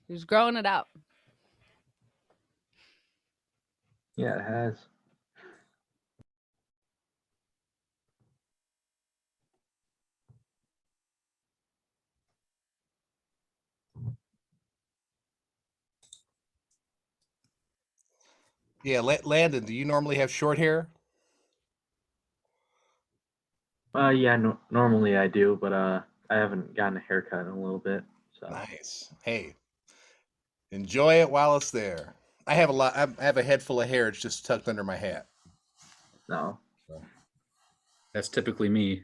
He's growing it out. Yeah, it has. Yeah, Landon, do you normally have short hair? Yeah, no, normally I do, but I haven't gotten a haircut in a little bit. So Nice. Hey, enjoy it while it's there. I have a lot. I have a head full of hair. It's just tucked under my hat. no. That's typically me.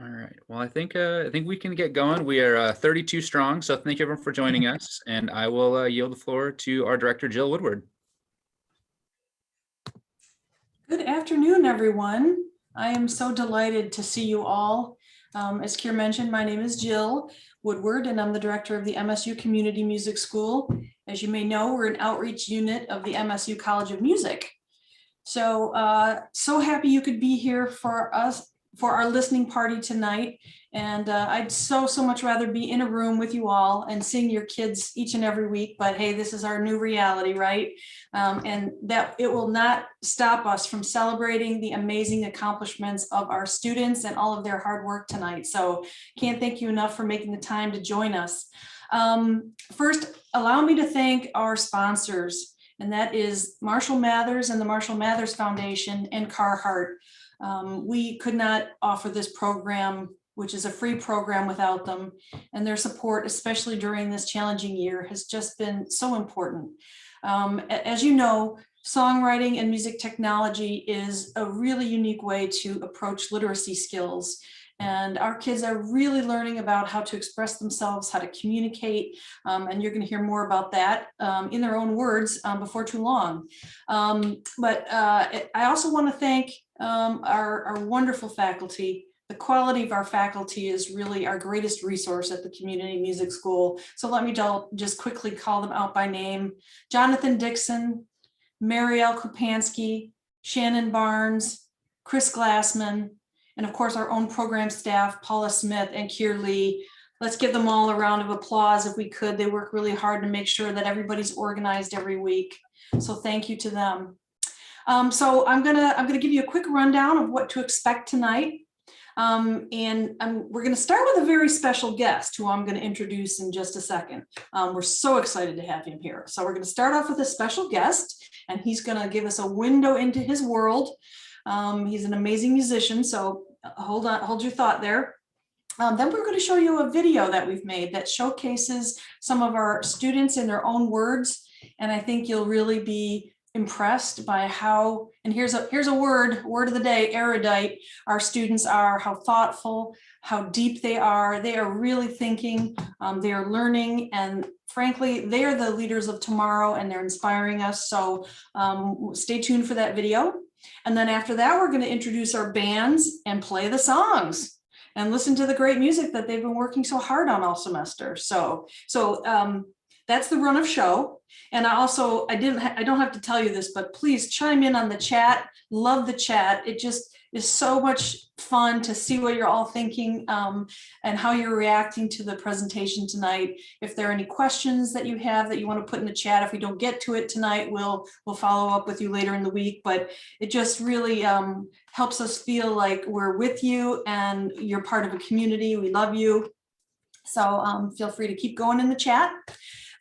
All right. Well, I think we can get going. We are 32 strong, so thank you everyone for joining us, and I will yield the floor to our director, Jill Woodward. Good afternoon, everyone. I am so delighted to see you all. As Keir mentioned, my name is Jill Woodward, and I'm the director of the MSU Community Music School. As you may know, we're an outreach unit of the MSU College of Music. So, so happy you could be here for us, for our listening party tonight. And I'd so much rather be in a room with you all and seeing your kids each and every week. But hey, this is our new reality, right? And that it will not stop us from celebrating the amazing accomplishments of our students and all of their hard work tonight. So can't thank you enough for making the time to join us. First, allow me to thank our sponsors, and that is Marshall Mathers and the Marshall Mathers Foundation and Carhartt. We could not offer this program, which is a free program, without them, and their support, especially during this challenging year, has just been so important. As you know, songwriting and music technology is a really unique way to approach literacy skills. And our kids are really learning about how to express themselves, how to communicate, and you're going to hear more about that in their own words before too long. But I also want to thank our wonderful faculty. The quality of our faculty is really our greatest resource at the Community Music School. So let me just quickly call them out by name. Jonathan Dixon, Marielle Kupansky, Shannon Barnes, Chris Glassman, and of course our own program staff, Paula Smith and Keir Lee. Let's give them all a round of applause if we could. They work really hard to make sure that everybody's organized every week. So thank you to them. So I'm gonna give you a quick rundown of what to expect tonight. We're going to start with a very special guest who I'm going to introduce in just a second. We're so excited to have him here. So we're going to start off with a special guest, and he's going to give us a window into his world. He's an amazing musician, so hold your thought there. Then we're going to show you a video that we've made that showcases some of our students in their own words, and I think you'll really be impressed by how, and here's a word of the day, erudite our students are, how thoughtful, how deep they are. They are really thinking, they are learning, and frankly, they are the leaders of tomorrow, and they're inspiring us. So stay tuned for that video. And then after that, we're going to introduce our bands and play the songs and listen to the great music that they've been working so hard on all semester. So that's the run of show. And I don't have to tell you this, but please chime in on the chat. Love the chat. It just is so much fun to see what you're all thinking and how you're reacting to the presentation tonight. If there are any questions that you have that you want to put in the chat, if we don't get to it tonight, we'll follow up with you later in the week. But it just really helps us feel like we're with you and you're part of a community. We love you. So feel free to keep going in the chat.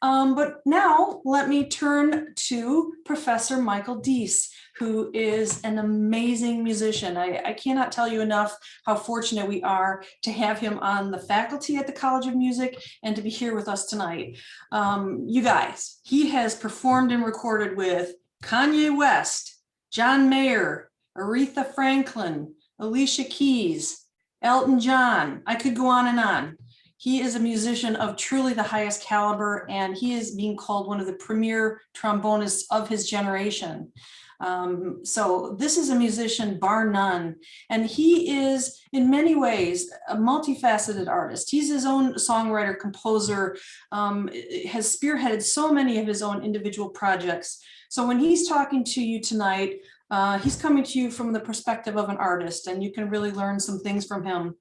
But now let me turn to Professor Michael Diese, who is an amazing musician. I cannot tell you enough how fortunate we are to have him on the faculty at the College of Music and to be here with us tonight. You guys, he has performed and recorded with Kanye West, John Mayer, Aretha Franklin, Alicia Keys, Elton John. I could go on and on. He is a musician of truly the highest caliber, and he is being called one of the premier trombonists of his generation. So this is a musician bar none, and he is in many ways a multifaceted artist. He's his own songwriter, composer, has spearheaded so many of his own individual projects. So when he's talking to you tonight, he's coming to you from the perspective of an artist, and you can really learn some things from him.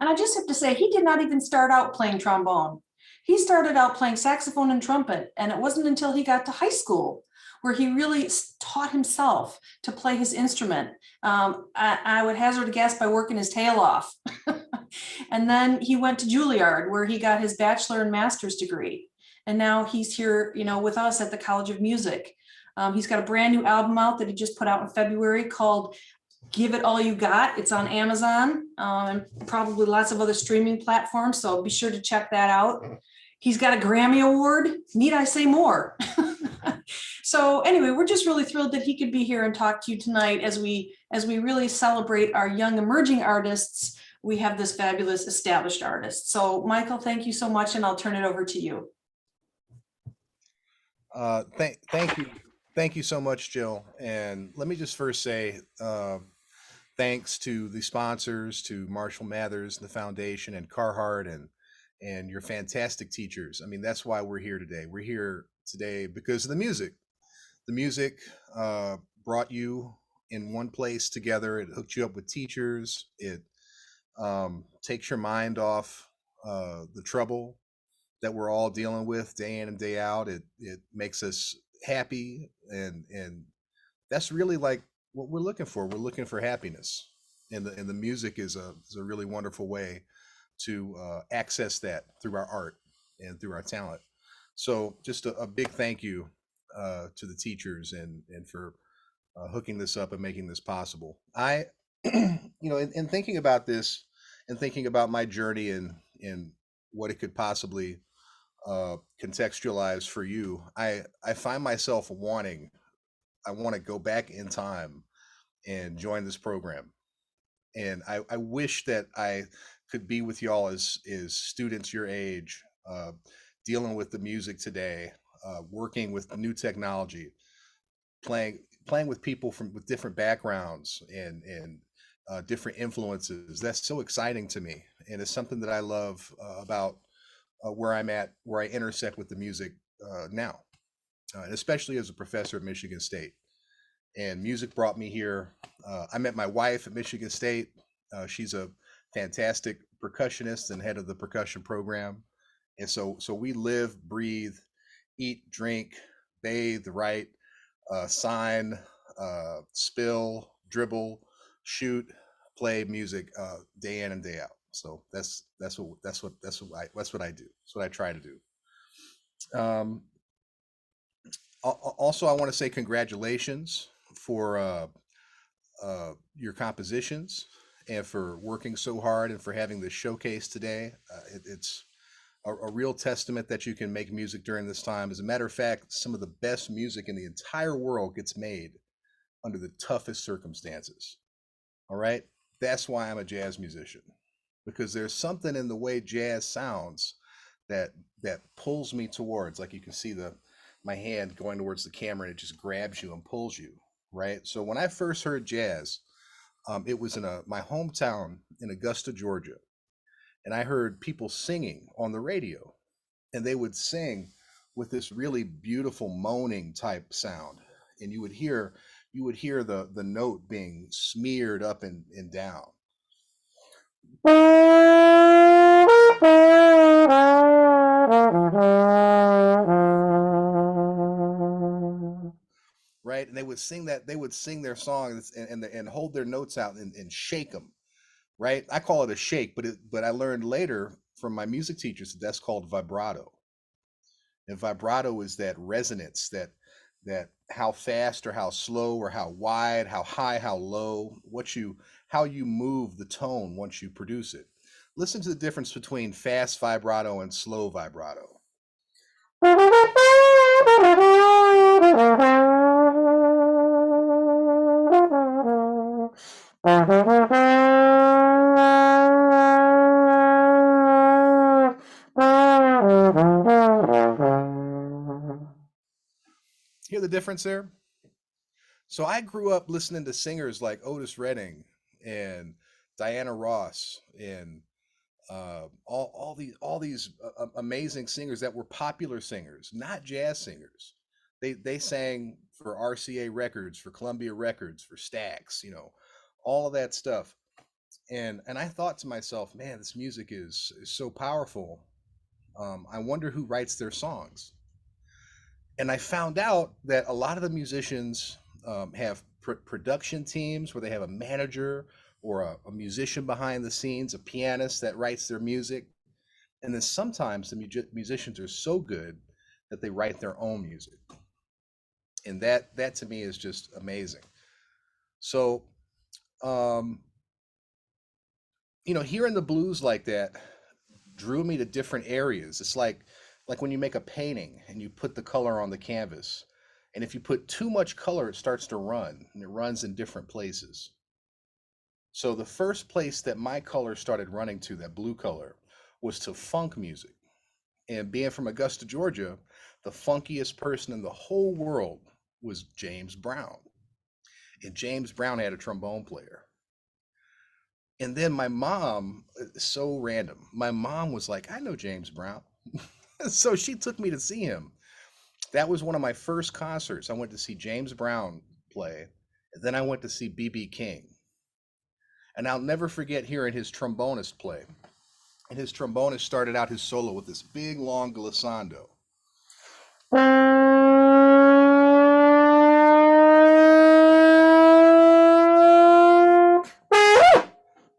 And I just have to say, he did not even start out playing trombone. He started out playing saxophone and trumpet. And it wasn't until he got to high school where he really taught himself to play his instrument. I would hazard a guess by working his tail off. And then he went to Juilliard, where he got his bachelor and master's degree. And now he's here, with us at the College of Music. He's got a brand new album out that he just put out in February called Give It All You Got. It's on Amazon and probably lots of other streaming platforms. So be sure to check that out. He's got a Grammy Award. Need I say more? So anyway, we're just really thrilled that he could be here and talk to you tonight as we really celebrate our young emerging artists. We have this fabulous established artist. So Michael, thank you so much, and I'll turn it over to you. Thank you so much, Jill. And let me just first say thanks to the sponsors, to Marshall Mathers, the foundation, and Carhartt, and your fantastic teachers. I mean, that's why we're here today. We're here today because of the music. The music brought you in one place together. It hooked you up with teachers. It takes your mind off the trouble that we're all dealing with day in and day out. It makes us happy, and that's really like what we're looking for. We're looking for happiness, and the music is a really wonderful way to access that through our art and through our talent. So just a big thank you to the teachers and for hooking this up and making this possible. I in thinking about this and thinking about my journey and what it could possibly contextualize for you, I find myself I want to go back in time and join this program. And I wish that I could be with y'all as students your age, dealing with the music today, working with new technology, playing with people with different backgrounds and different influences. That's so exciting to me, and it's something that I love about where I'm at, where I intersect with the music now, and especially as a professor at Michigan State. And music brought me here. I met my wife at Michigan State. She's a fantastic percussionist and head of the percussion program. And so we live, breathe, eat, drink, bathe, write, sign, spill, dribble, shoot, play music day in and day out. So that's what I do. That's what I try to do. Also, I want to say congratulations for your compositions and for working so hard and for having this showcase today. It's a real testament that you can make music during this time. As a matter of fact, some of the best music in the entire world gets made under the toughest circumstances. All right? That's why I'm a jazz musician, because there's something in the way jazz sounds that pulls me towards, like you can see my hand going towards the camera, and it just grabs you and pulls you, right? So when I first heard jazz, it was in my hometown in Augusta, Georgia. And I heard people singing on the radio, and they would sing with this really beautiful moaning type sound. And you would hear the note being smeared up and down. Right, and they would sing their songs and hold their notes out and shake them. Right, I call it a shake, but I learned later from my music teachers that's called vibrato. And vibrato is that resonance, that how fast or how slow or how wide, how high, how low, how you move the tone once you produce it. Listen to the difference between fast vibrato and slow vibrato. Hear the difference there? So I grew up listening to singers like Otis Redding and Diana Ross and all these amazing singers that were popular singers, not jazz singers. They sang for RCA Records, for Columbia Records, for Stax, all of that stuff. And I thought to myself, man, this music is so powerful. I wonder who writes their songs. And I found out that a lot of the musicians have production teams where they have a manager or a musician behind the scenes, a pianist that writes their music. And then sometimes the musicians are so good that they write their own music. And that to me is just amazing. So, hearing the blues like that drew me to different areas. It's like when you make a painting and you put the color on the canvas. And if you put too much color, it starts to run, and it runs in different places. So the first place that my color started running to, that blue color, was to funk music. And being from Augusta, Georgia, the funkiest person in the whole world was James Brown. And James Brown had a trombone player. And then my mom, so random, my mom was like, I know James Brown. So she took me to see him. That was one of my first concerts. I went to see James Brown play, and then I went to see B.B. King. And I'll never forget hearing his trombonist play. And his trombonist started out his solo with this big, long glissando.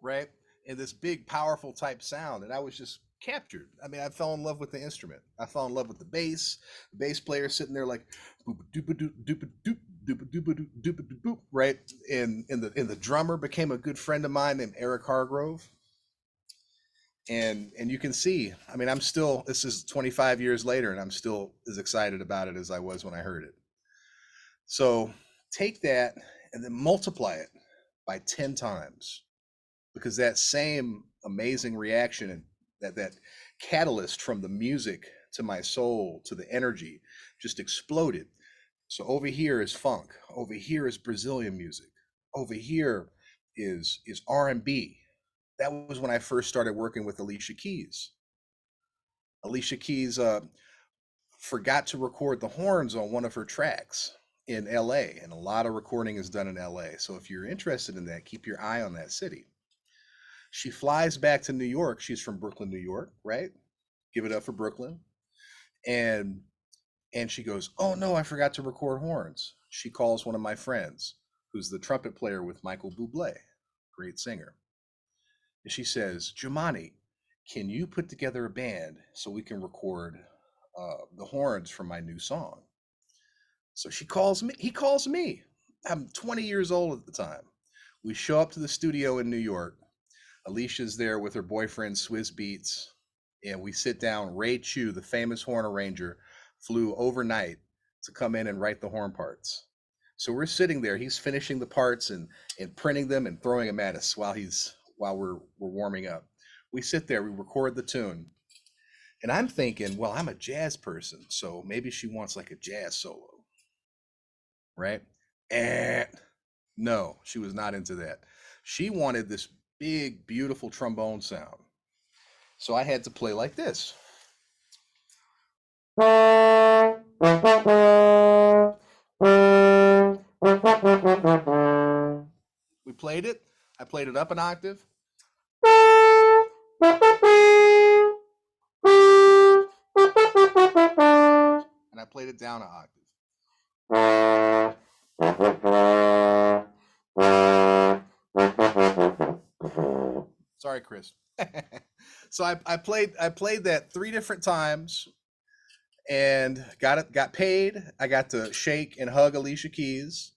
Right? And this big, powerful type sound. And I was just captured. I mean, I fell in love with the instrument. I fell in love with the bass player sitting there like boop doop doop doop doop doop doop doop doop, right? And the drummer became a good friend of mine named Eric Hargrove. And you can see, I mean, this is 25 years later, and I'm still as excited about it as I was when I heard it. So take that and then multiply it by 10 times, because that same amazing reaction and that catalyst from the music to my soul to the energy just exploded. So over here is funk, over here is Brazilian music, over here is R&B. That was when I first started working with Alicia Keys. Alicia Keys forgot to record the horns on one of her tracks in LA, and a lot of recording is done in LA. So if you're interested in that, keep your eye on that city. She flies back to New York. She's from Brooklyn, New York, right? Give it up for Brooklyn. And she goes, oh no, I forgot to record horns. She calls one of my friends, who's the trumpet player with Michael Bublé, great singer. And she says, Jumani, can you put together a band so we can record the horns for my new song? So he calls me. I'm 20 years old at the time. We show up to the studio in New York. Alicia's there with her boyfriend, Swizz Beatz, and we sit down. Ray Chu, the famous horn arranger, flew overnight to come in and write the horn parts. So we're sitting there. He's finishing the parts and printing them and throwing them at us while we're warming up. We sit there, we record the tune. And I'm thinking, well, I'm a jazz person, so maybe she wants like a jazz solo, right? And no, she was not into that. She wanted this big, beautiful trombone sound. So I had to play like this. We played it. I played it up an octave. And I played it down an octave. Sorry, Chris. So I played that 3 different times and got paid. I got to shake and hug Alicia Keys.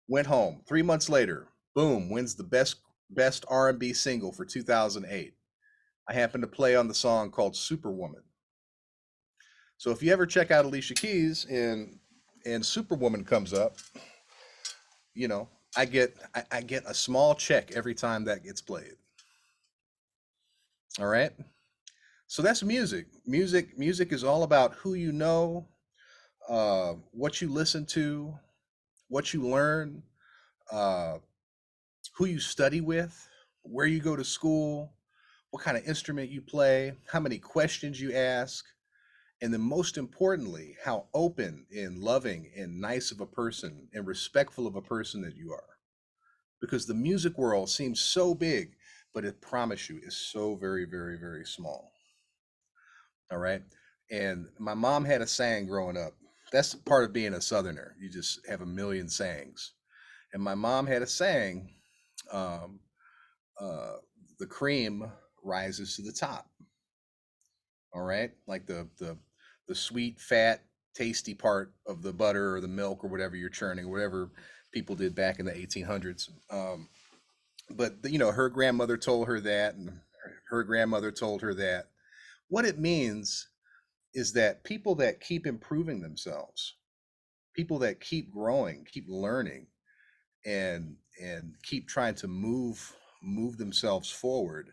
Went home. 3 months later, boom, wins the best R&B single for 2008. I happened to play on the song called Superwoman. So if you ever check out Alicia Keys and Superwoman comes up, I get a small check every time that gets played. All right. So that's music. Music is all about who you know, what you listen to, what you learn, who you study with, where you go to school, what kind of instrument you play, how many questions you ask, and then most importantly, how open and loving and nice of a person and respectful of a person that you are. Because the music world seems so big, but I promise you, it's so very, very, very small. All right. And my mom had a saying growing up. That's part of being a Southerner. You just have a million sayings. And my mom had a saying, um, uh, the cream rises to the top. All right. Like the sweet, fat, tasty part of the butter or the milk or whatever you're churning, whatever people did back in the 1800s. But you know, her grandmother told her that, and her grandmother told her that. What it means is that people that keep improving themselves, people that keep growing, keep learning, and keep trying to move themselves forward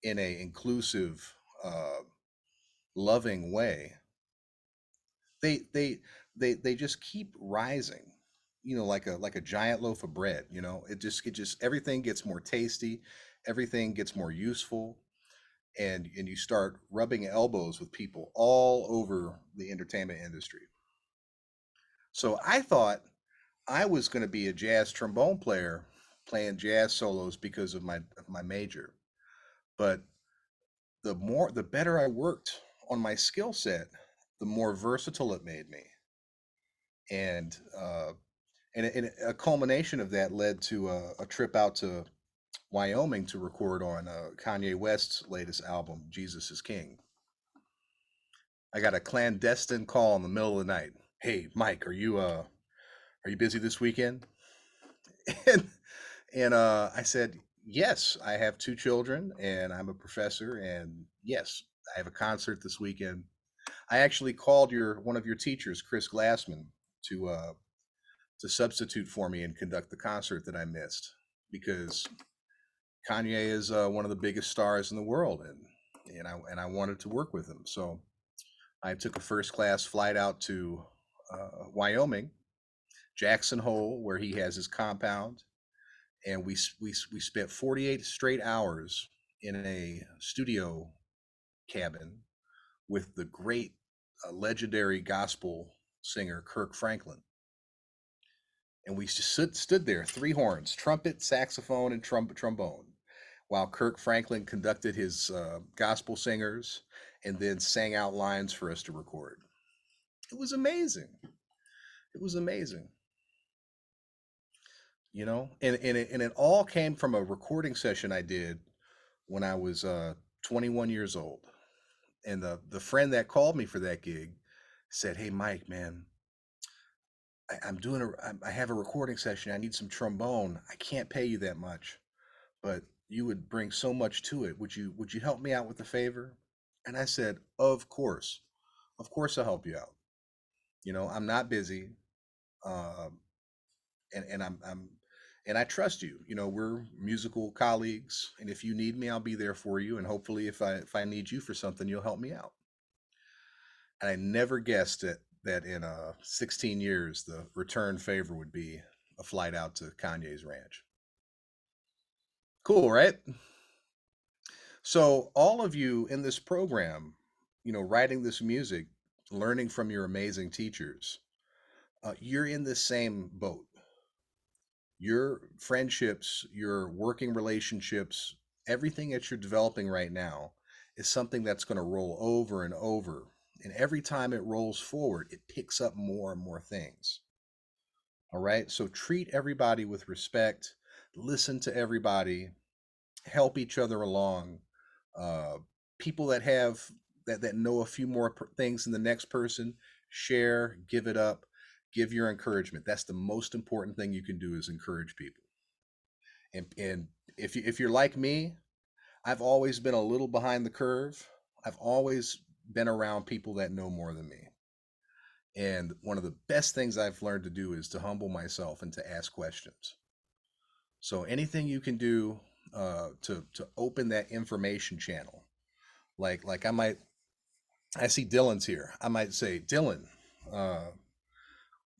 in a inclusive, loving way, they they they just keep rising. You know, like a giant loaf of bread. You know, it just everything gets more tasty, everything gets more useful, and you start rubbing elbows with people all over the entertainment industry. So I thought I was going to be a jazz trombone player playing jazz solos because of my major. But the better I worked on my skill set, the more versatile it made me. And and a culmination of that led to a trip out to Wyoming to record on Kanye West's latest album, Jesus is King. I got a clandestine call in the middle of the night. Hey, Mike, are you busy this weekend? and I said, yes, I have two children and I'm a professor, and yes, I have a concert this weekend. I actually called one of your teachers, Chris Glassman, to substitute for me and conduct the concert that I missed, because Kanye is one of the biggest stars in the world, and I wanted to work with him. So I took a first class flight out to Wyoming, Jackson Hole, where he has his compound, and we spent 48 straight hours in a studio cabin with the great legendary gospel singer Kirk Franklin. And we just stood there, three horns, trumpet, saxophone, and trombone, while Kirk Franklin conducted his gospel singers and then sang out lines for us to record. It was amazing. It was amazing. You know, and it all came from a recording session I did when I was 21 years old. And the friend that called me for that gig said, "Hey, Mike, man, I have a recording session. I need some trombone. I can't pay you that much, but you would bring so much to it. Would you help me out with the favor?" And I said, "Of course. Of course I'll help you out. You know, I'm not busy. Um, and I'm and I trust you. You know, we're musical colleagues, and if you need me, I'll be there for you. And hopefully if I need you for something, you'll help me out." And I never guessed that in 16 years the return favor would be a flight out to Kanye's ranch. Cool, right? So all of you in this program, you know, writing this music, learning from your amazing teachers, you're in the same boat. Your friendships, your working relationships, everything that you're developing right now is something that's going to roll over and over. And every time it rolls forward, it picks up more and more things. All right. So treat everybody with respect, listen to everybody, help each other along. Uh, People that know a few more things than the next person, share, give it up, give your encouragement. That's the most important thing you can do, is encourage people. And if you're like me, I've always been a little behind the curve. I've always been around people that know more than me. And one of the best things I've learned to do is to humble myself and to ask questions. So anything you can do to open that information channel, like I see Dylan's here. I might say, "Dylan, uh,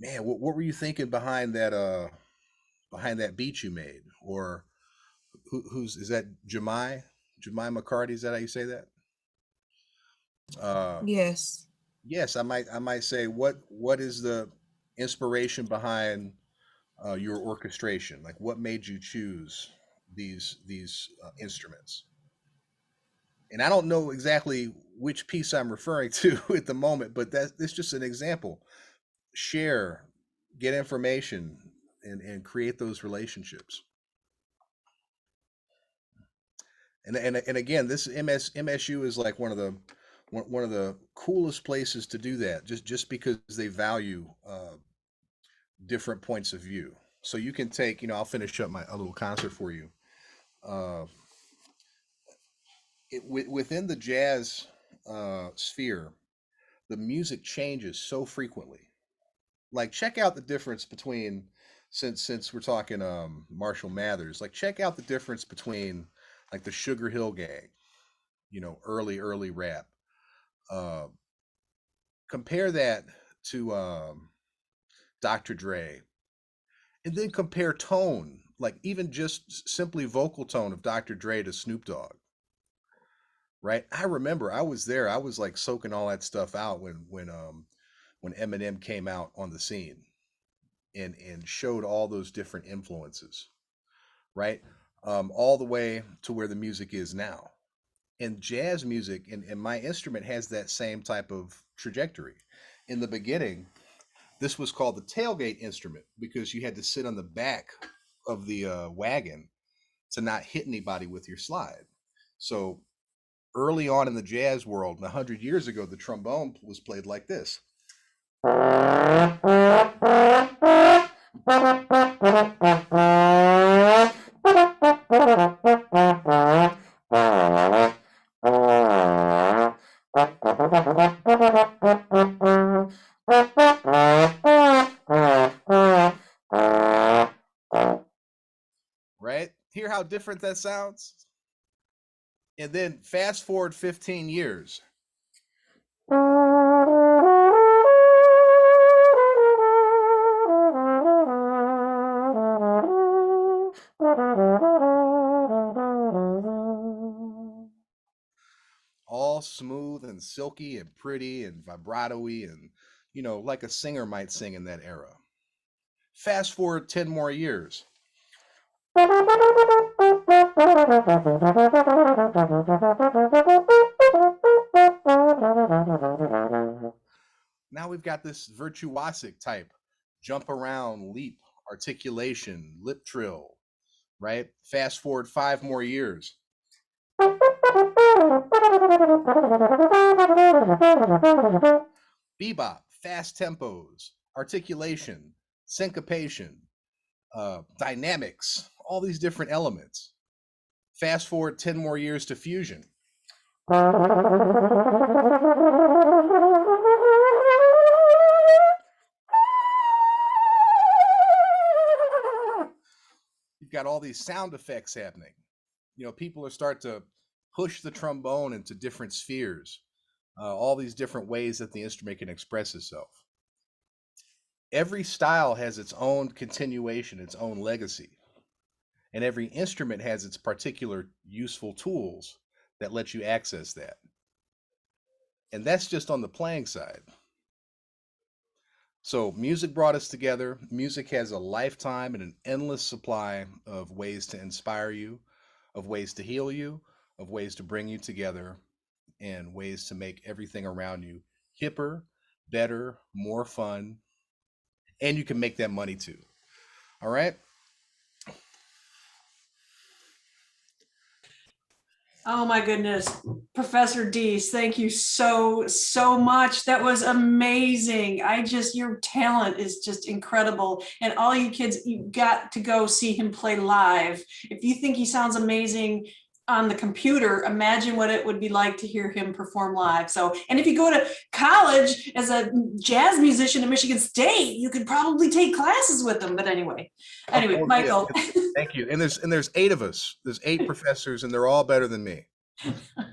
man, what were you thinking behind that beat you made?" Or who's is that? Jemai McCarty? Is that how you say that? Yes. Yes, I might say, what is the inspiration behind your orchestration? Like, what made you choose these instruments. And I don't know exactly which piece I'm referring to at the moment, but that's just an example. Share, get information, and create those relationships. And again, this MSU is like one of the coolest places to do that, just because they value different points of view. So you can take, I'll finish up a little concert for you. Within the jazz sphere, the music changes so frequently. Like, check out the difference between, since we're talking Marshall Mathers, like, check out the difference between like the Sugar Hill Gang, early rap. Compare that to Dr. Dre, and then compare tone, like even just simply vocal tone of Dr. Dre to Snoop Dogg. Right? I remember I was there. I was like soaking all that stuff out when Eminem came out on the scene and showed all those different influences, right? All the way to where the music is now. And jazz music and my instrument has that same type of trajectory. In the beginning, this was called the tailgate instrument because you had to sit on the back of the wagon to not hit anybody with your slide. So early on in the jazz world, 100 years ago, the trombone was played like this. Right? Hear how different that sounds? And then fast forward 15 years. All smooth and silky and pretty and vibrato-y and, like a singer might sing in that era. Fast forward 10 more years. Now we've got this virtuosic type, jump around, leap, articulation, lip trill, right? Fast forward 5 more years. Bebop, fast tempos, articulation, syncopation, dynamics, all these different elements. Fast forward 10 more years to fusion. You've got all these sound effects happening. People are start to push the trombone into different spheres, all these different ways that the instrument can express itself. Every style has its own continuation, its own legacy. And every instrument has its particular useful tools that let you access that. And that's just on the playing side. So music brought us together. Music has a lifetime and an endless supply of ways to inspire you, of ways to heal you, of ways to bring you together, and ways to make everything around you hipper, better, more fun. And you can make that money too. All right? Oh my goodness, Professor Diese, thank you so much. That was amazing. Your talent is just incredible. And all you kids, you got to go see him play live. If you think he sounds amazing on the computer, imagine what it would be like to hear him perform live. So, and if you go to college as a jazz musician at Michigan State, you could probably take classes with him. But anyway, Michael. Yeah. Thank you. And there's 8 of us. There's 8 professors, and they're all better than me.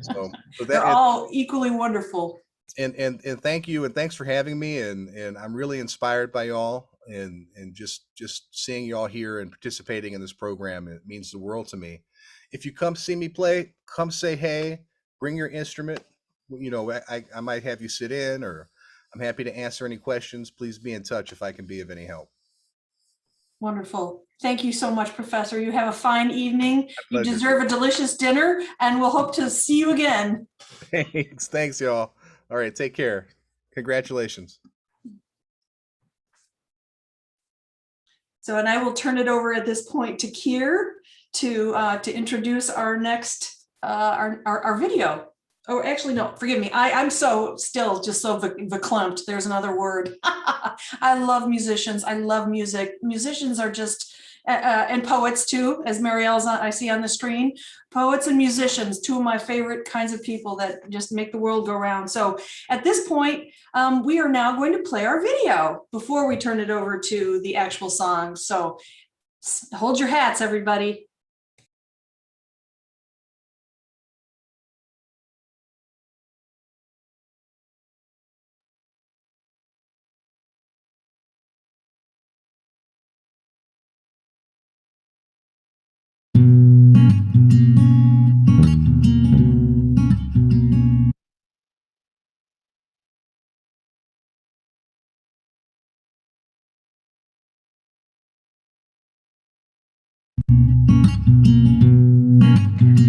So they're all equally wonderful. And thank you, and thanks for having me. And I'm really inspired by y'all, and just seeing y'all here and participating in this program. It means the world to me. If you come see me play, come say hey, bring your instrument. I might have you sit in, or I'm happy to answer any questions. Please be in touch if I can be of any help. Wonderful. Thank you so much, Professor. You have a fine evening. You pleasure. deserve a delicious dinner, and we'll hope to see you again. Thanks, y'all. All right, take care. Congratulations. So, and I will turn it over at this point to Kier to introduce our next our video. Oh, actually, no, forgive me. I'm so still just so verklempt. There's another word. I love musicians. I love music. Musicians are just, and poets too, as Marielle's I see on the screen. Poets and musicians, two of my favorite kinds of people that just make the world go round. So at this point, we are now going to play our video before we turn it over to the actual song. So hold your hats, everybody.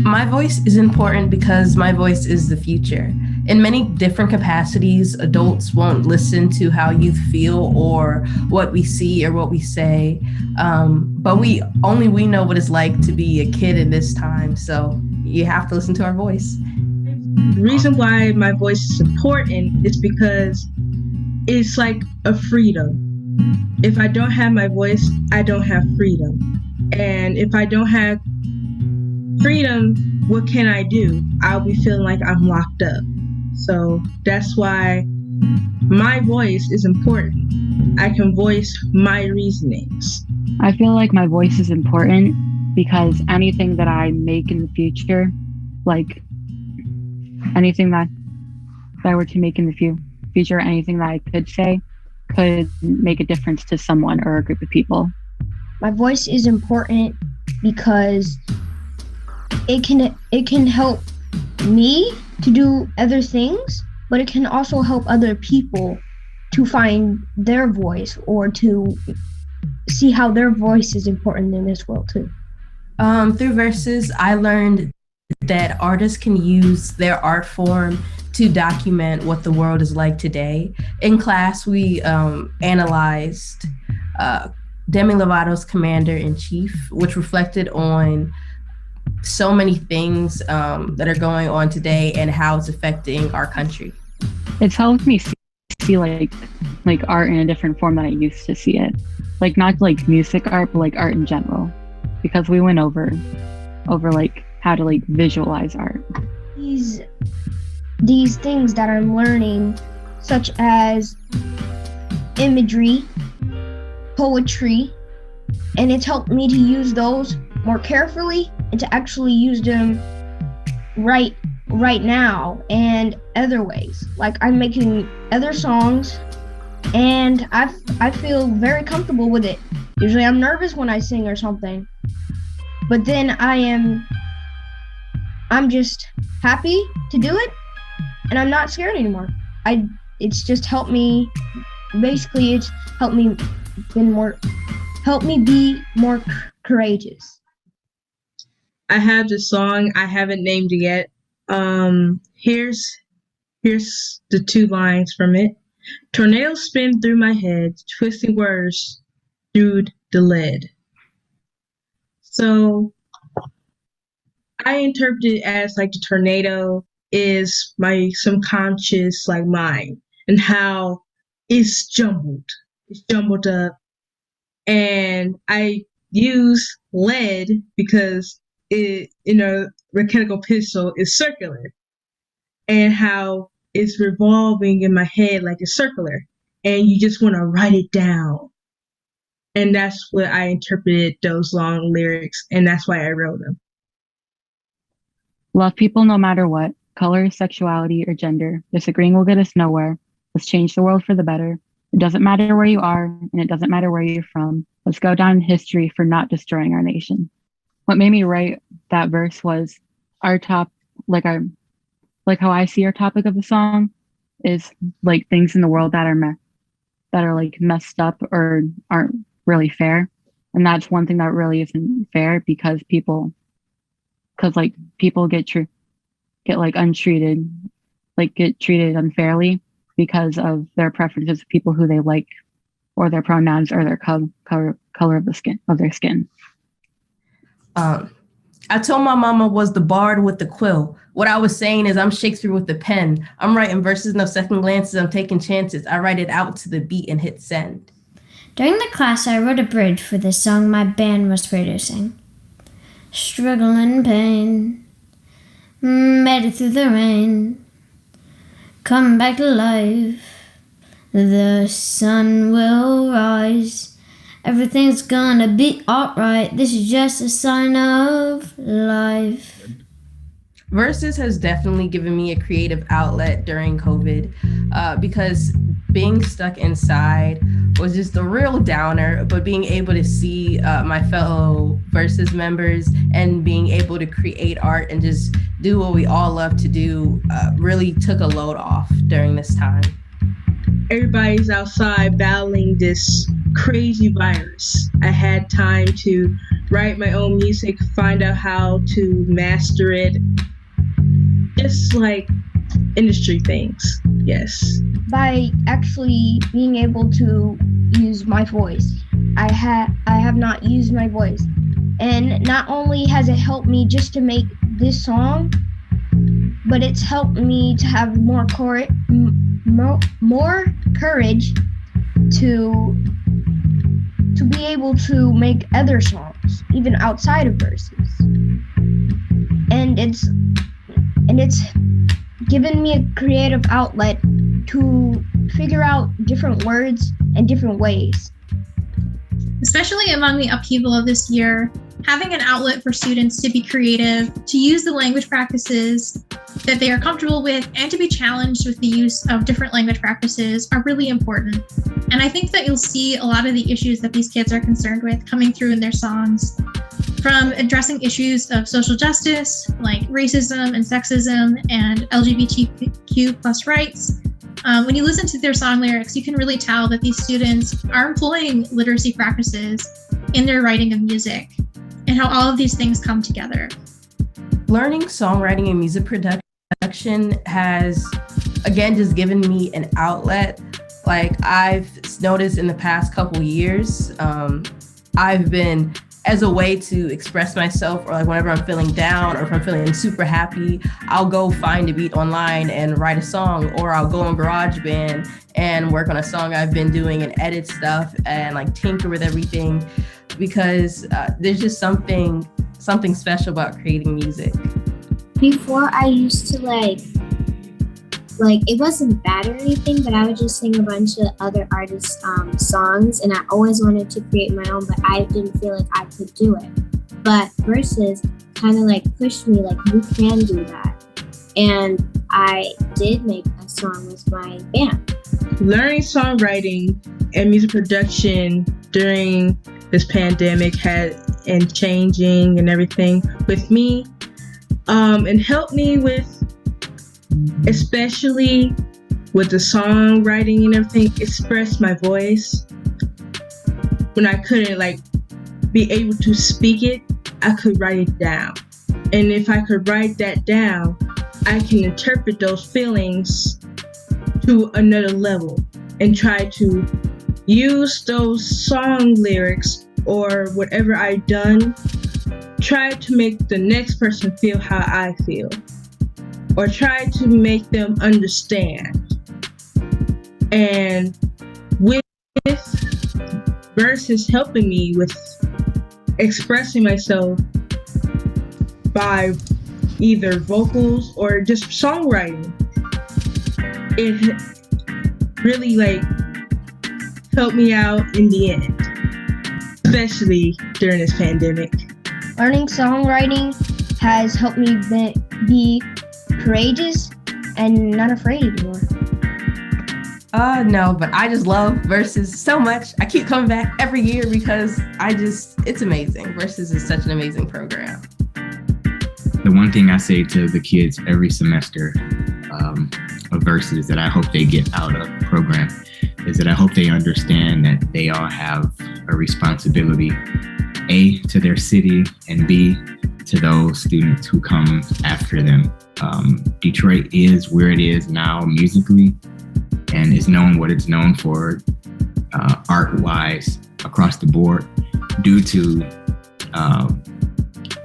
My voice is important because my voice is the future. In many different capacities, adults won't listen to how youth feel or what we see or what we say. But we know what it's like to be a kid in this time. So you have to listen to our voice. The reason why my voice is important is because it's like a freedom. If I don't have my voice, I don't have freedom. And if I don't have freedom, what can I do? I'll be feeling like I'm locked up. So that's why my voice is important. I can voice my reasonings. I feel like my voice is important because anything that I make in the future, like anything that I were to make in the future, anything that I could say could make a difference to someone or a group of people. My voice is important because it can help me to do other things, but it can also help other people to find their voice or to see how their voice is important in this world too. Through Verses, I learned that artists can use their art form to document what the world is like today. In class, we analyzed Demi Lovato's Commander-in-Chief, which reflected on so many things that are going on today and how it's affecting our country. It's helped me see like art in a different form than I used to see it. Like not like music art, but like art in general. Because we went over like how to like visualize art. These things that I'm learning, such as imagery, poetry, and it's helped me to use those more carefully and to actually use them right now and other ways. Like I'm making other songs and I feel very comfortable with it. Usually I'm nervous when I sing or something, but then I'm just happy to do it and I'm not scared anymore. It's just helped me, basically it's helped me be more courageous. I have the song, I haven't named it yet. Here's the 2 lines from it. Tornadoes spin through my head, twisting words through the lead. So I interpret it as like the tornado is my subconscious like mind and how it's jumbled up. And I use lead because it, mechanical pistol is circular and how it's revolving in my head like it's circular and you just want to write it down. And that's what I interpreted those long lyrics and that's why I wrote them. Love people no matter what, color, sexuality, or gender. Disagreeing will get us nowhere. Let's change the world for the better. It doesn't matter where you are, and it doesn't matter where you're from. Let's go down in history for not destroying our nation. What made me write that verse was our top, like how I see our topic of the song is like things in the world that are like messed up or aren't really fair. And that's one thing that really isn't fair because people get like untreated, like get treated unfairly because of their preferences of people who they like, or their pronouns, or their color of their skin. I told my mama was the bard with the quill. What I was saying is I'm Shakespeare with the pen. I'm writing verses, no second glances. I'm taking chances. I write it out to the beat and hit send. During the class, I wrote a bridge for the song my band was producing. Struggle and pain, made it through the rain, come back to life. The sun will rise. Everything's gonna be alright. This is just a sign of life. Verses has definitely given me a creative outlet during COVID because being stuck inside was just a real downer, but being able to see my fellow Verses members and being able to create art and just do what we all love to do really took a load off during this time. Everybody's outside battling this crazy virus. I had time to write my own music, find out how to master it. Just like industry things, yes. By actually being able to use my voice. I have not used my voice. And not only has it helped me just to make this song, but it's helped me to have more courage to be able to make other songs, even outside of Verses. And it's given me a creative outlet to figure out different words and different ways. Especially among the upheaval of this year, having an outlet for students to be creative, to use the language practices that they are comfortable with, and to be challenged with the use of different language practices are really important. And I think that you'll see a lot of the issues that these kids are concerned with coming through in their songs, from addressing issues of social justice, like racism and sexism and LGBTQ plus rights. When you listen to their song lyrics, you can really tell that these students are employing literacy practices in their writing of music and how all of these things come together. Learning songwriting and music production has, again, just given me an outlet. Like I've noticed in the past couple years, I've been, as a way to express myself, or like whenever I'm feeling down or if I'm feeling super happy, I'll go find a beat online and write a song, or I'll go on GarageBand and work on a song I've been doing and edit stuff and like tinker with everything, because there's just something special about creating music. Before I used to like it wasn't bad or anything, but I would just sing a bunch of other artists' songs, and I always wanted to create my own, but I didn't feel like I could do it. But Verses kind of like pushed me, like, you can do that. And I did make a song with my band. Learning songwriting and music production during this pandemic and changing and everything with me, and helped me with, especially with the songwriting and everything, express my voice. When I couldn't be able to speak it, I could write it down. And if I could write that down, I can interpret those feelings to another level and try to use those song lyrics or whatever I've done, try to make the next person feel how I feel, or try to make them understand. And with Verses helping me with expressing myself by either vocals or just songwriting, it really helped me out in the end, especially during this pandemic. Learning songwriting has helped me be courageous and not afraid anymore. No, but I just love Verses so much. I keep coming back every year because it's amazing. Verses is such an amazing program. The one thing I say to the kids every semester of Verses that I hope they get out of the program is that I hope they understand that they all have a responsibility, A, to their city, and B, to those students who come after them. Detroit is where it is now musically, and is known what it's known for art-wise across the board due to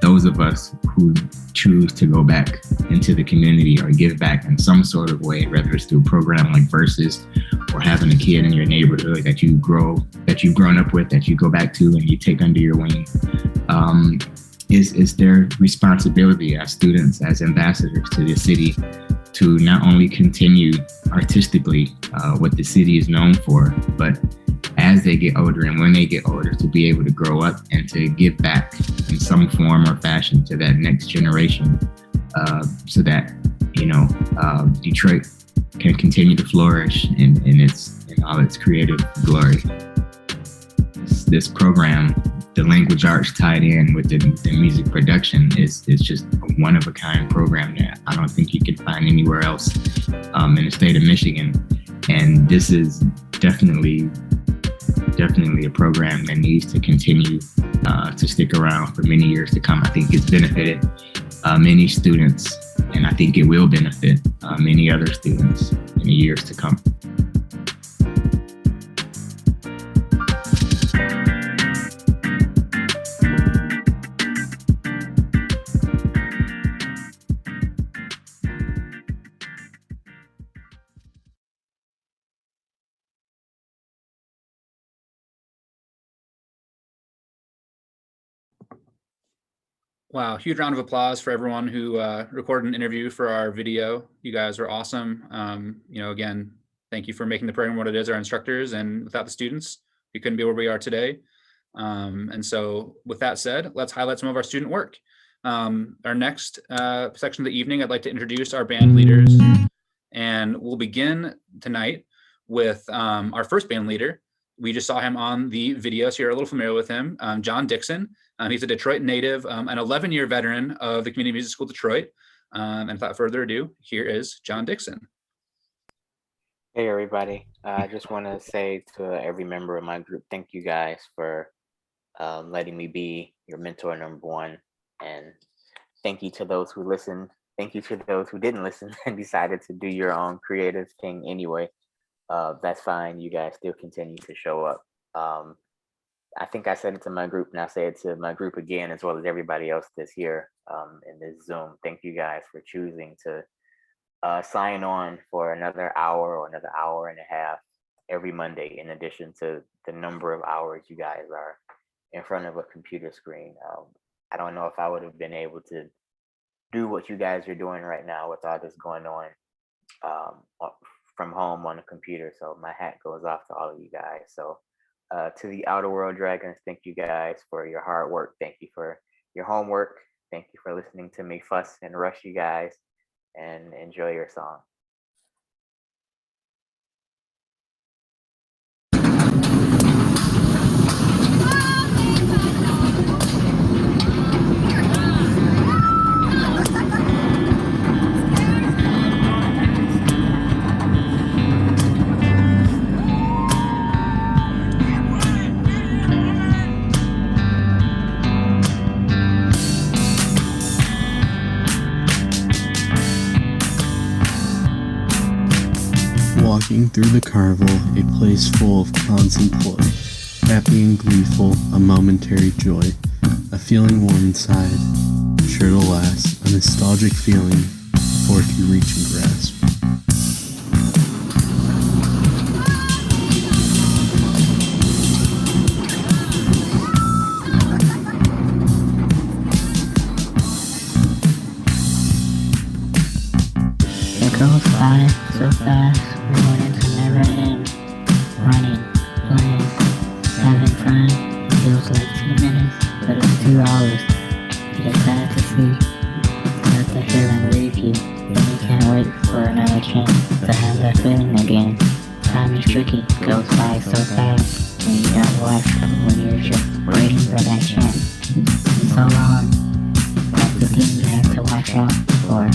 those of us who choose to go back into the community or give back in some sort of way, whether it's through a program like Versus or having a kid in your neighborhood that you've grown up with, that you go back to and you take under your wing. Is their responsibility as students, as ambassadors to the city, to not only continue artistically what the city is known for, but as they get older and when they get older, to be able to grow up and to give back in some form or fashion to that next generation, so that, Detroit can continue to flourish in all its creative glory. This program, the language arts tied in with the music production, is just a one-of-a-kind program that I don't think you can find anywhere else in the state of Michigan. And this is definitely a program that needs to continue to stick around for many years to come. I think it's benefited many students, and I think it will benefit many other students in the years to come. Wow, huge round of applause for everyone who recorded an interview for our video. You guys were awesome. Again, thank you for making the program what it is, our instructors, and without the students, we couldn't be where we are today. And so with that said, let's highlight some of our student work. Our next section of the evening, I'd like to introduce our band leaders, and we'll begin tonight with our first band leader. We just saw him on the video, so you're a little familiar with him, John Dixon. He's a Detroit native, an 11-year veteran of the Community Music School Detroit. And without further ado, here is John Dixon. Hey, everybody. I just want to say to every member of my group, thank you guys for letting me be your mentor number one. And thank you to those who listened. Thank you to those who didn't listen and decided to do your own creative thing anyway. That's fine. You guys still continue to show up. I think I said it to my group, and I'll say it to my group again, as well as everybody else that's here in this Zoom. Thank you guys for choosing to sign on for another hour or another hour and a half every Monday, in addition to the number of hours you guys are in front of a computer screen. I don't know if I would have been able to do what you guys are doing right now with all this going on from home on a computer. So my hat goes off to all of you guys. So to the Outer World Dragons, thank you guys for your hard work. Thank you for your homework. Thank you for listening to me fuss and rush you guys, and enjoy your song. Walking through the carnival, a place full of clowns and ploy, happy and gleeful, a momentary joy, a feeling warm inside, sure to last, a nostalgic feeling before it can reach and grasp. It goes by so fast. Mornings never end. Running, playing, having fun. It feels like 2 minutes, but it's 2 hours. You get sad to see. Let the feeling leave you. Then you can't wait for another chance to have that feeling again. Time is tricky, goes by so fast. When you don't watch, when you're just waiting for that chance. It's so long. That's the thing you have to watch out for.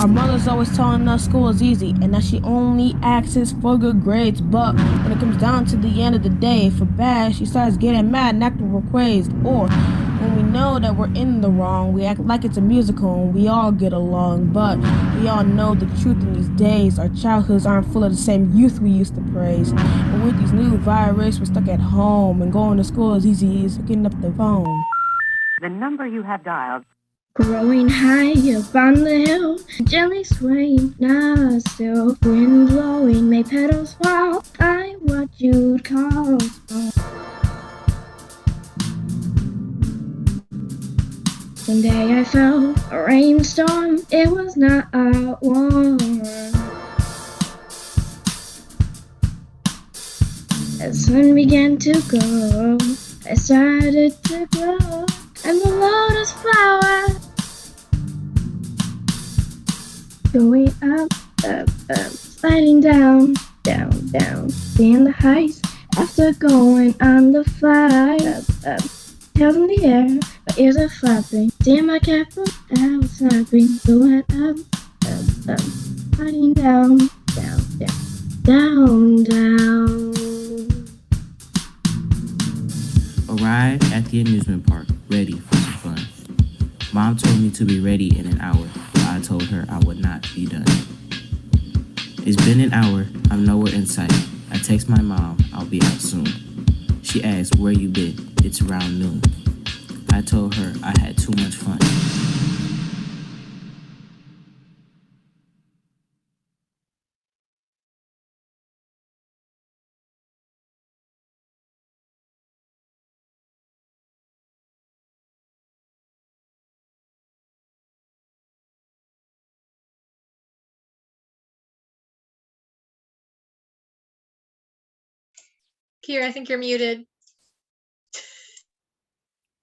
Our mother's always telling us school is easy and that she only asks for good grades. But when it comes down to the end of the day, for bad, she starts getting mad and acting real crazed. Or when we know that we're in the wrong, we act like it's a musical and we all get along. But we all know the truth in these days. Our childhoods aren't full of the same youth we used to praise. And with these new viruses, we're stuck at home, and going to school is easy as picking up the phone. The number you have dialed. Growing high up on the hill, gently swaying, not still. Wind blowing, made petals fall. I what you'd call small. One day I felt a rainstorm. It was not warm. As sun began to go, I started to glow. I'm the lotus flower, going up, sliding down, down, seeing the heights after going on the fly, tails in the air, my ears are flapping, seeing my castle, I was snapping, going up, sliding down, down. Arrived at the amusement park, ready for some fun. Mom told me to be ready in an hour, but I told her I would not be done. It's been an hour, I'm nowhere in sight. I text my mom, I'll be out soon. She asked, where you been? It's around noon. I told her I had too much fun. Kier, I think you're muted.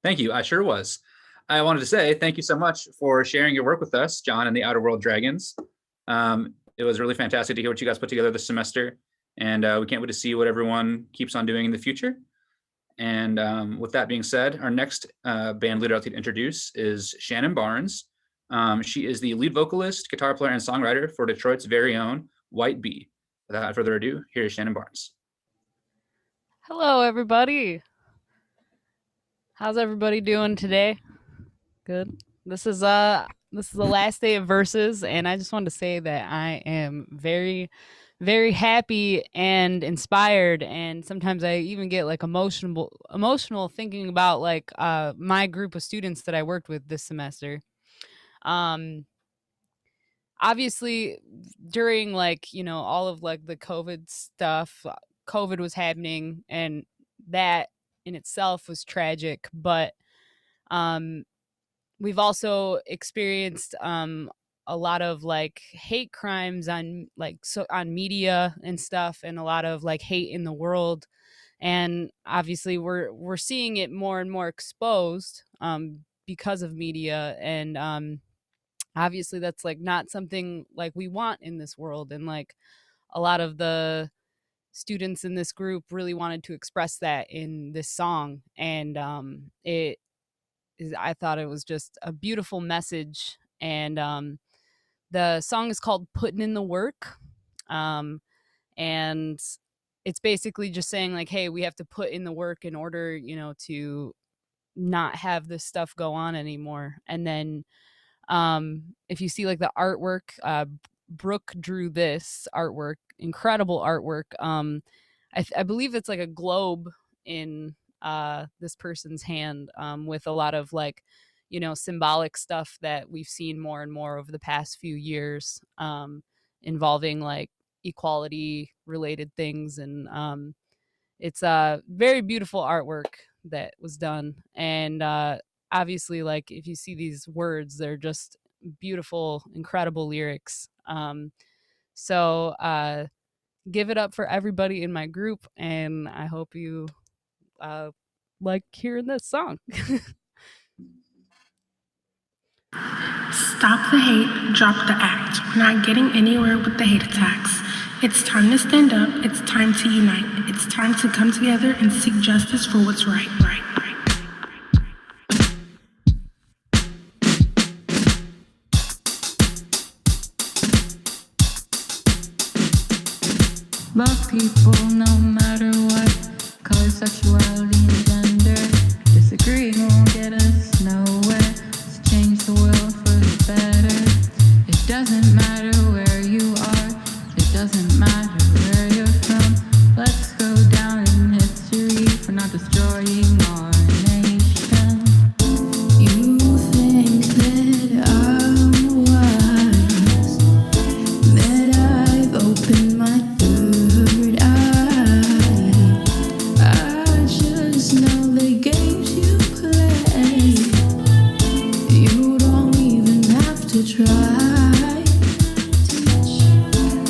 Thank you. I sure was. I wanted to say thank you so much for sharing your work with us, John and the Outer World Dragons. It was really fantastic to hear what you guys put together this semester, and we can't wait to see what everyone keeps on doing in the future. And with that being said, our next band leader I'd like to introduce is Shannon Barnes. She is the lead vocalist, guitar player, and songwriter for Detroit's very own White Bee. Without further ado, here's Shannon Barnes. Hello, everybody. How's everybody doing today? Good. This is the last day of Verses, and I just wanted to say that I am very, very happy and inspired, and sometimes I even get like emotional thinking about like my group of students that I worked with this semester. Obviously, during like all of like the COVID stuff, COVID was happening, and that in itself was tragic, but we've also experienced a lot of like hate crimes on on media and stuff, and a lot of like hate in the world, and obviously we're seeing it more and more exposed because of media, and obviously that's like not something like we want in this world, and like a lot of the students in this group really wanted to express that in this song, and I thought it was just a beautiful message, and the song is called Putting in the Work, and it's basically just saying like, hey, we have to put in the work in order to not have this stuff go on anymore. And then if you see like the artwork, Brooke drew this artwork, incredible artwork. I believe it's like a globe in this person's hand, with a lot of like symbolic stuff that we've seen more and more over the past few years, involving like equality related things, and it's a very beautiful artwork that was done. And obviously, like if you see these words, they're just beautiful, incredible lyrics. So give it up for everybody in my group, and I hope you like hearing this song. Stop the hate, drop the act. We're not getting anywhere with the hate attacks. It's time to stand up, it's time to unite. It's time to come together and seek justice for what's right. Love people no matter what, color, sexuality, and gender. Disagreeing won't get us nowhere. Let's change the world for the better. It doesn't matter where you are, it doesn't matter where you're from. Let's go down in history for not destroying our nation. You think that I'm wise, that I've opened my third eye. I just know the games you play. You don't even have to try.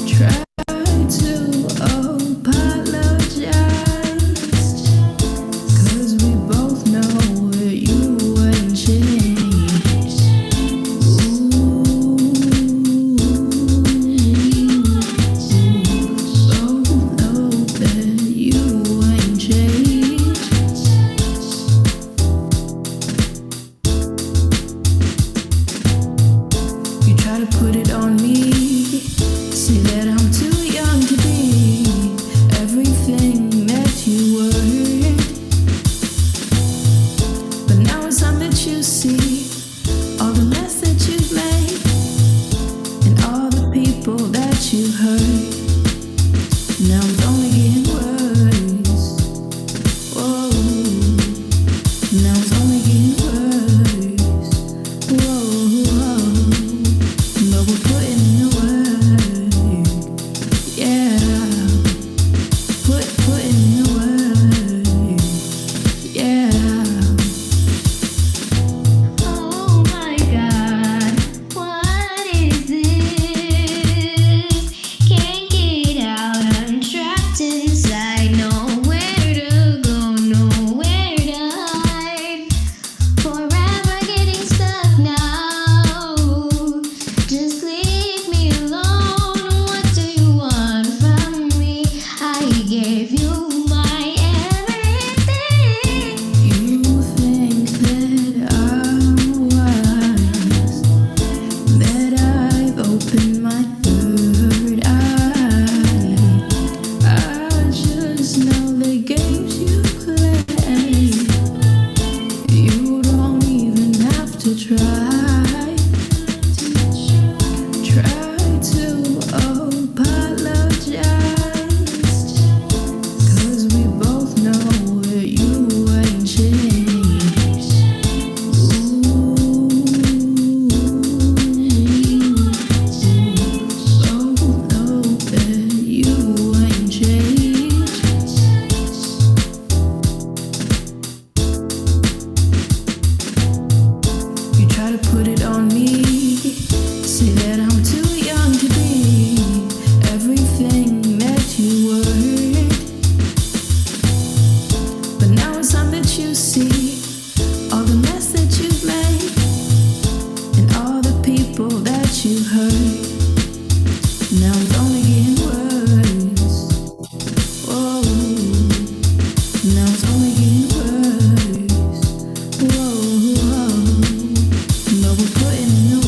Try to apologize, 'cause we both know you ain't changed. Both know that you ain't changed. You try to put it on me, say that I'm too young to be everything that you were. But now it's time that you see all the mess that you've made and all the people that you hurt. Now it's only getting worse. Whoa. Now it's only getting worse. Whoa. But we're putting in the work. Yeah. Putting in the work. Yeah. Oh my God, what is this? Can't get out, I'm trapped inside. Nowhere to go, nowhere to hide. Forever getting stuck now. Just leave me alone. What do you want from me? I gave you my everything. You think that I'm wise, that I've opened my third eye. I just know the games you play. You don't even have to try. Try to apologize, 'cause we both know you ain't changed. Both know that you ain't changed. You try to put it on me, say that I'm too young to be everything that you were. But now it's time that you see all the mess that you've made and all the people that you hurt. Now it's only getting worse. Whoa. Now it's only getting worse. Whoa. But we're putting in the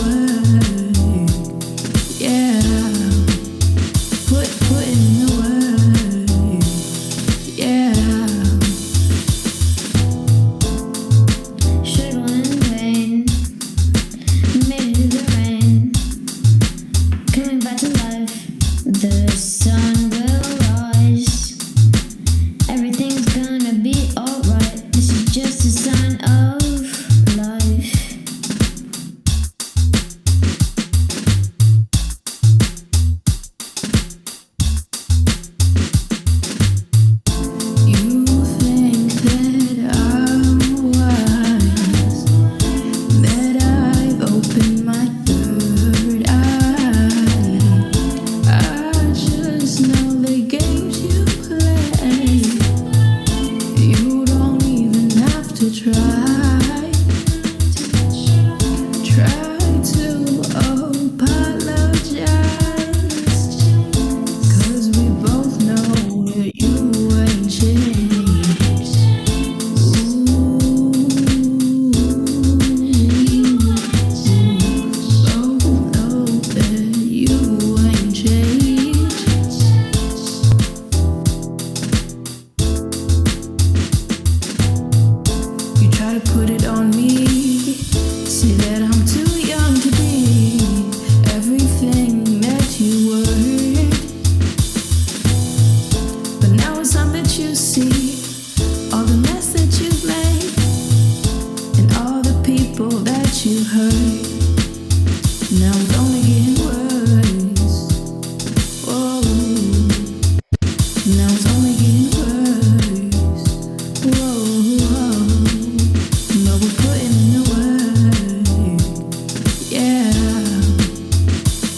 that you heard. Now it's only getting worse. Whoa. Now it's only getting worse. Whoa. But we're putting in the work. Yeah.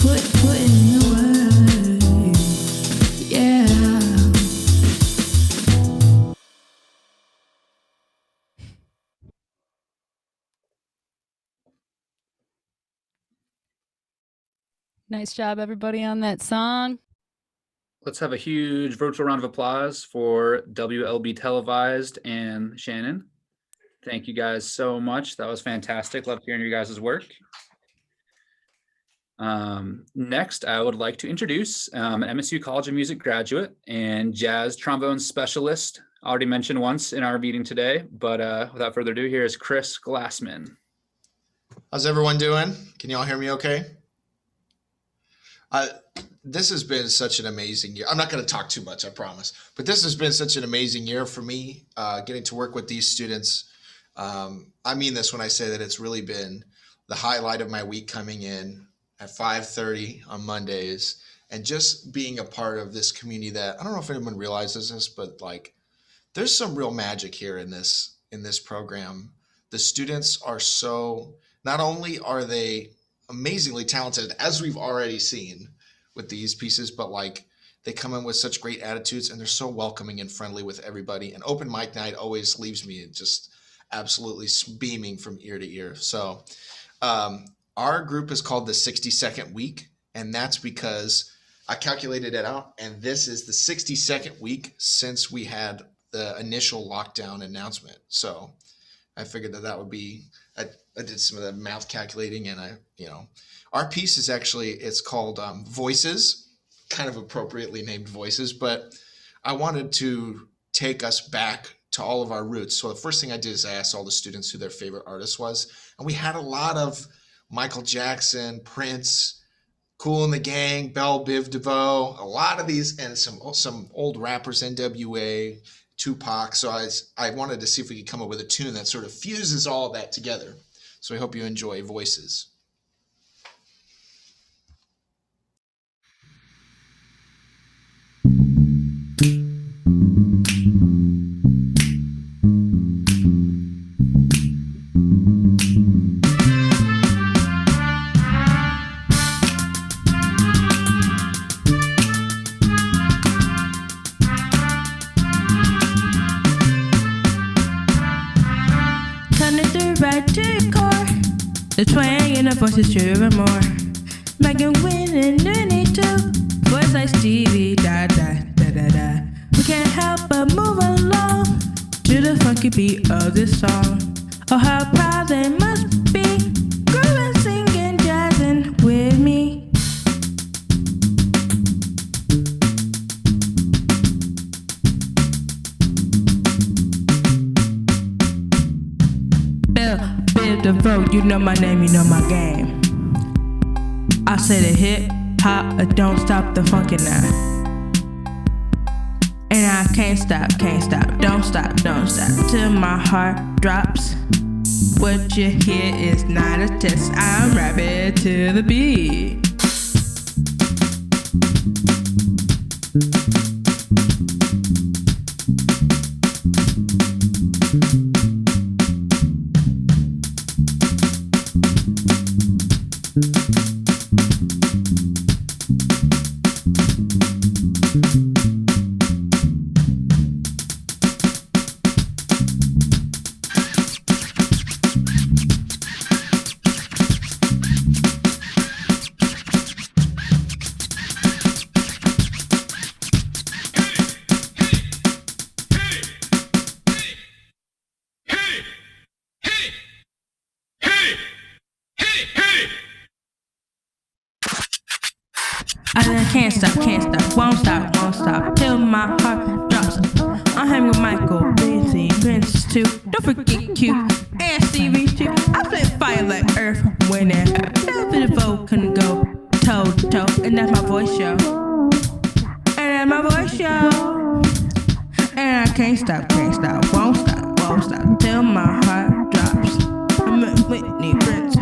Putting in the work. Yeah. Nice job, everybody, on that song. Let's have a huge virtual round of applause for WLB Televised and Shannon. Thank you guys so much. That was fantastic. Love hearing your guys' work. Next, I would like to introduce an MSU College of Music graduate and jazz trombone specialist, already mentioned once in our meeting today, but without further ado, here is Chris Glassman. How's everyone doing? Can y'all hear me okay? This has been such an amazing year. I'm not going to talk too much, I promise. But this has been such an amazing year for me, getting to work with these students. I mean this when I say that it's really been the highlight of my week, coming in at 5:30 on Mondays and just being a part of this community that, I don't know if anyone realizes this, but like there's some real magic here in this program. The students are so, not only are they amazingly talented, as we've already seen with these pieces, but like they come in with such great attitudes and they're so welcoming and friendly with everybody. And open mic night always leaves me just absolutely beaming from ear to ear. So our group is called the 62nd week, and that's because I calculated it out, and this is the 62nd week since we had the initial lockdown announcement. So I figured that would be, I did some of the math calculating, and our piece is actually, it's called Voices, kind of appropriately named Voices, but I wanted to take us back to all of our roots. So the first thing I did is I asked all the students who their favorite artist was, and we had a lot of Michael Jackson, Prince, Kool and the Gang, Belle Biv DeVoe, a lot of these, and some old rappers, NWA, Tupac. So I wanted to see if we could come up with a tune that sort of fuses all of that together. So I hope you enjoy Voices. Right to your core, the twang in the voice is true and more. Making win and need to voice like Stevie, da da da da da. We can't help but move along to the funky beat of this song. Oh, how proud they must be, grooving, singing, jazzing with me. The vote, you know my name, you know my game. I said it hip hop, don't stop the funky now. And I can't stop, don't stop till my heart drops. What you hear is not a test, I'm rapping to the beat. I can't stop, won't stop, till my heart drops. I'm hanging with Michael, Busy, Prince too. Don't forget Q and Stevie too. I flip fire like Earth, Wind and Air. Never the vote can go toe to toe, and that's my voice show. And that's my voice show. And I can't stop, won't stop, till my heart drops. I'm with Whitney, Prince,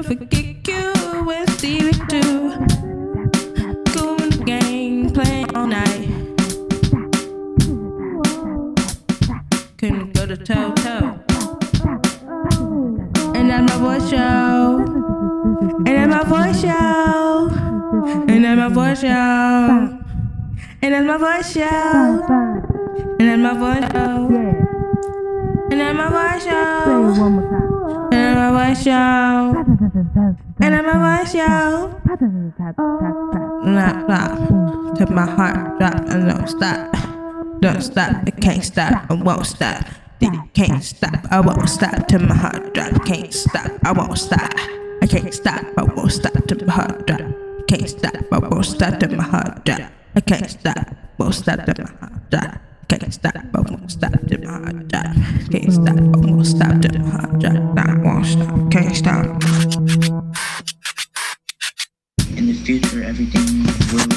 never forget you with Stevie too. Cool in the game, playing all night. Couldn't go to toe. And that's my voice show. And that's my voice show. And that's my voice show. And that's my voice show. And that's my voice show. And that's my voice show. And that's my voice show. And that's my voice show. Nah. Till my heart drop and don't stop. Don't stop, it can't stop, I won't stop. Can't stop, I won't stop till my heart drop. Can't stop, I won't stop. I can't stop, I won't stop till my heart drop. Can't stop, I won't stop till my heart drop. I can't stop, won't stop till my heart drop. Can't stop, I won't stop till my heart drop. Can't stop, I won't stop till my heart drop. I won't stop, can't stop. In the future, everything will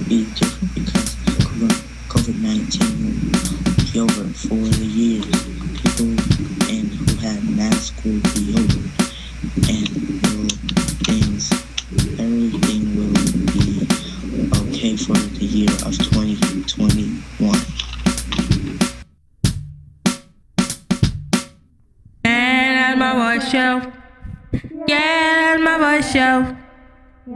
be different because COVID-19 will be over for the years. People who have masks will be over, and everything will be okay for the year of 2021. And that's my voice show. Yeah, that's my voice show.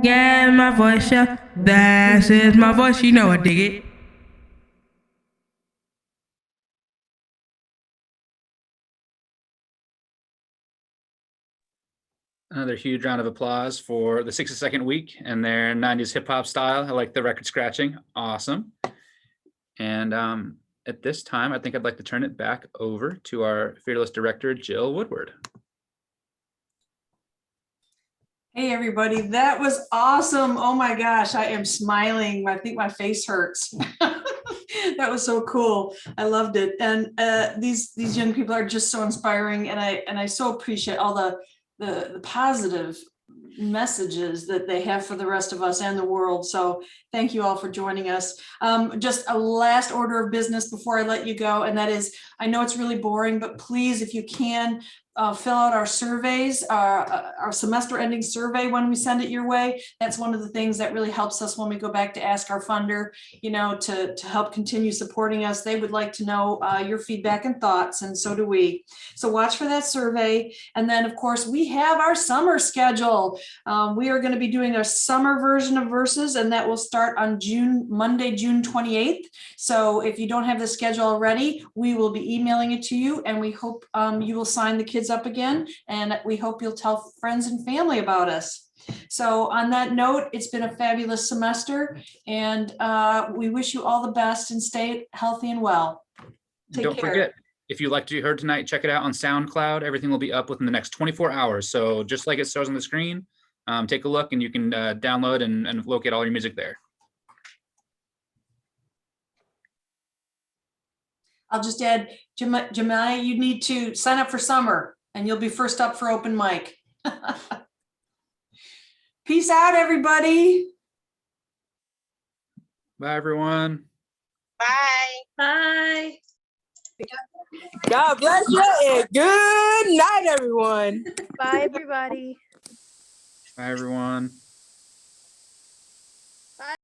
Yeah, my voice show. That is my voice. You know I dig it. Another huge round of applause for the 60-second week and their 90s hip hop style. I like the record scratching. Awesome. And at this time, I think I'd like to turn it back over to our fearless director, Jill Woodward. Hey, everybody. That was awesome. Oh my gosh, I am smiling. I think my face hurts. That was so cool. I loved it. And these young people are just so inspiring. And I so appreciate all the positive messages that they have for the rest of us and the world. So thank you all for joining us. Just a last order of business before I let you go. And that is, I know it's really boring, but please, if you can, fill out our surveys, our semester ending survey when we send it your way. That's one of the things that really helps us when we go back to ask our funder, to help continue supporting us. They would like to know your feedback and thoughts, and so do we. So watch for that survey. And then, of course, we have our summer schedule. We are going to be doing a summer version of Verses, and that will start on Monday, June 28th. So if you don't have the schedule already, we will be emailing it to you, and we hope you will sign the kids up again, and we hope you'll tell friends and family about us. So on that note, it's been a fabulous semester, and we wish you all the best and stay healthy and well. Don't forget, if you like to be heard tonight, check it out on SoundCloud. Everything will be up within the next 24 hours. So just like it shows on the screen, take a look and you can download and locate all your music there. I'll just add, Jemai, you need to sign up for summer and you'll be first up for open mic. Peace out, everybody. Bye, everyone. Bye. Bye. God bless you and good night, everyone. Bye, everybody. Bye, everyone.